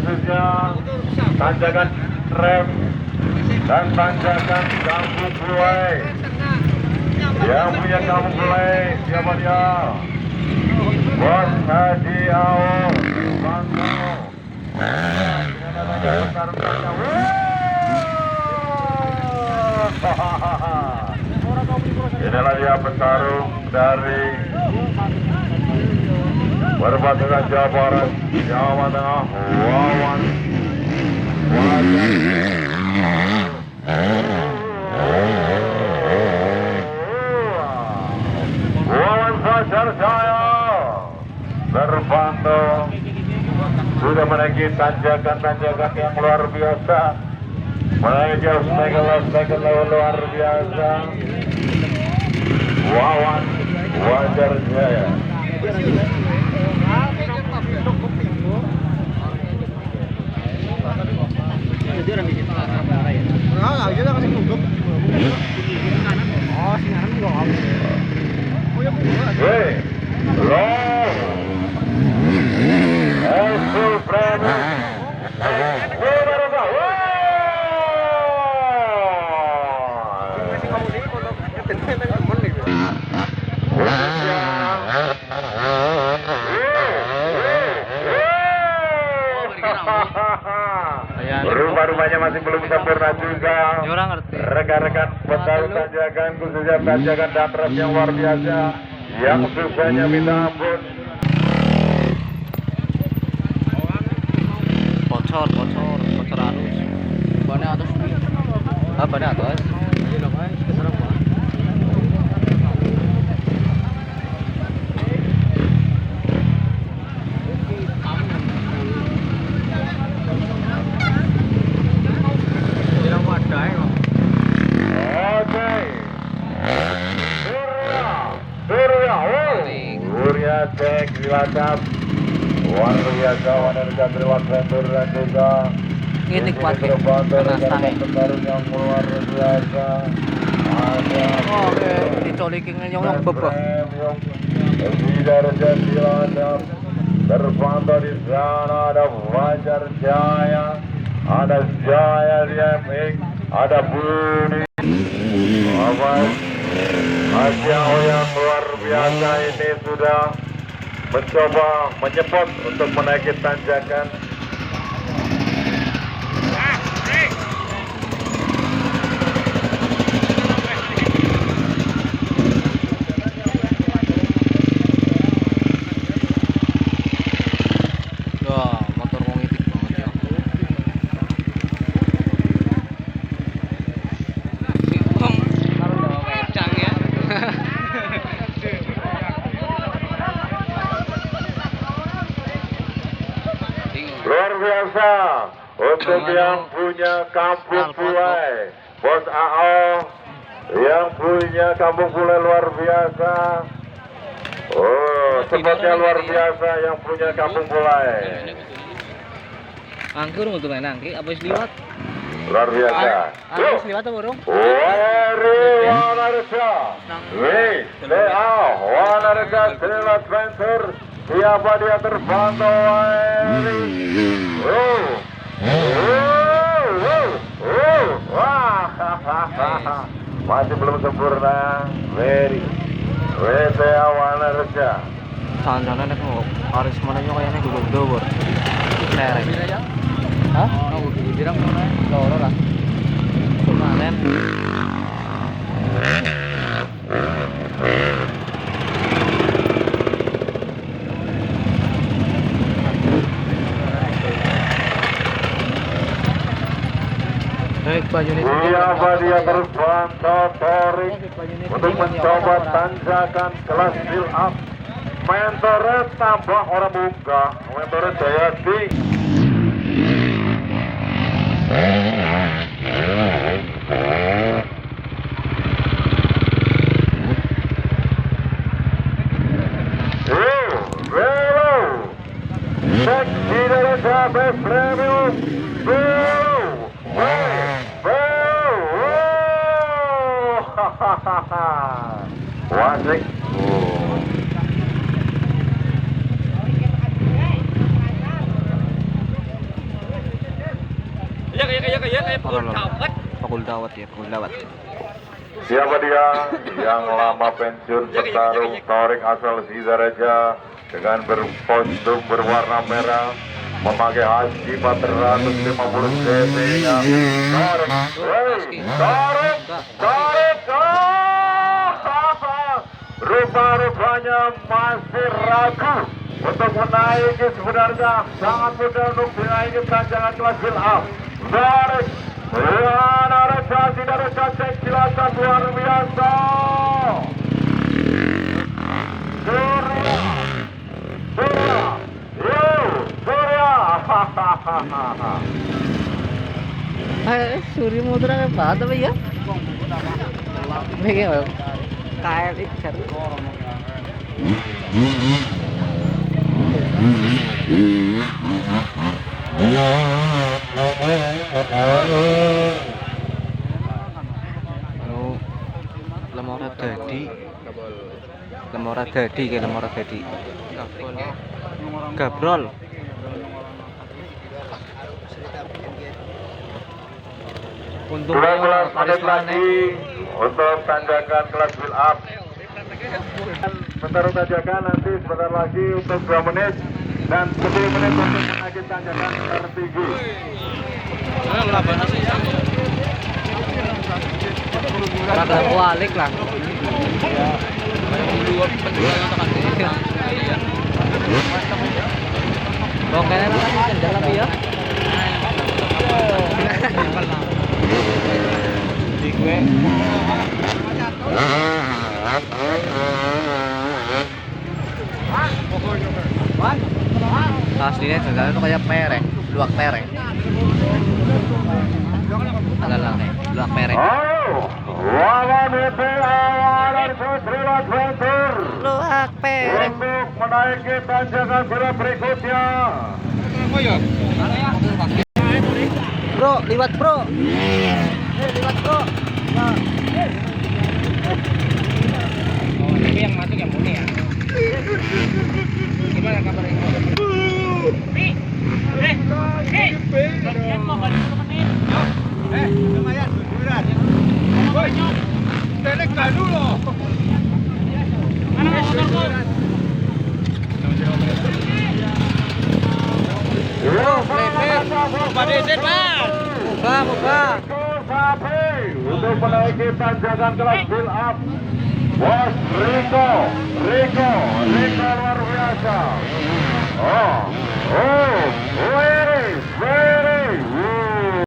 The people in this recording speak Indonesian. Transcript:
khususnya tanjakan rem dan tanjakan kampung Bulai. Yang punya kampung Bulai siapa dia? Bos Haji Ao Bangko. Inilah dia petarung dari perbatasan Jawa Barat, Jawa Tengah, Wawan Fajar Jaya terpantau sudah menaiki tanjakan-tanjakan yang luar biasa, menaiki obstacle luar biasa. Wawan Fajar Jaya. Hey, rumah-rumahnya masih belum sempurna juga. Rekan-rekan petarung tanjakan, khususnya tanjakan dan rem yang luar biasa, yang susahnya minta ampun. Bocor arus. Bannya atas. Bannya atas. Surya cek Cilacap, luar biasa, wanita terlibat ventur dan juga Ini kuatnya petarung yang luar biasa. Ada dicolikin nyolong bebek. Tidak Cilacap terpantau di sana ada Fajar Jaya, ada Jaya DMX, ada Budi. Asyao yang luar biasa ini sudah mencoba menyebut untuk menaiki tanjakan. Wah, motor mengitik banget ya. Luar biasa untuk yang punya kampung Bulai, Bos AO yang punya kampung Bulai luar biasa. Oh, tempatnya luar biasa yang punya kampung Bulai. Angki urung tuh angki apa wis liwat? Luar biasa. Wis liwat apa urung? Wanarsa. Wih, Wanarsa Trail Adventure. Siapa dia terpantau? Wah, masih belum sempurna. Very Wanarsa. Sanjana nek aris mana yo kayane gubur-gubur. Lereng. Hah? Oh, dirang mana? Loro lah. Sumanen. Siapa dia terpantau Torik untuk mencoba tanjakan kelas build up. Mentoret tambah orang muka, mentoret Jayati. Seksi dari Cabe Premium. Wasik. Pakul dawat ya, pakul dawat. Siapa dia yang lama pensiun petarung Torik asal Sidaraja dengan berkostum berwarna merah memakai husky 450 cc nya Torik rupa-rupanya masih ragu untuk menaiki, sebenarnya sangat mudah untuk menaiki tanjakan kelas build up. Torik ada cek silakan luar biasa. Surya, hahaha. Surya Mudra के बाद भैया देखिए कायल इच्छा lemora dadi gabrol untuk 12 menit lagi untuk tanjakan kelas build up. Sebentar tanjakan nanti sebentar lagi untuk 2 menit dan 10 menit untuk menaiki tanjakan tertinggi. rada balik lah. Rongkanya kan kendal tapi ya. Di gue. Aslinya kendal itu kayak pereng, luak pereng. Agak lah nih, luak pereng. Lawan itu awalan Putri Adventure Luak pereng. untuk menaiki tanjakan berikutnya. Bro, liwat bro. Liwat bro. Ini yang masuk yang murni ya. Gimana kabarnya? Lumayan, berat. Woi, telek dulu. Mana motorku? Buka. Untuk menaiki tanjakan kelas build up. Bos Riko luar biasa. Oh,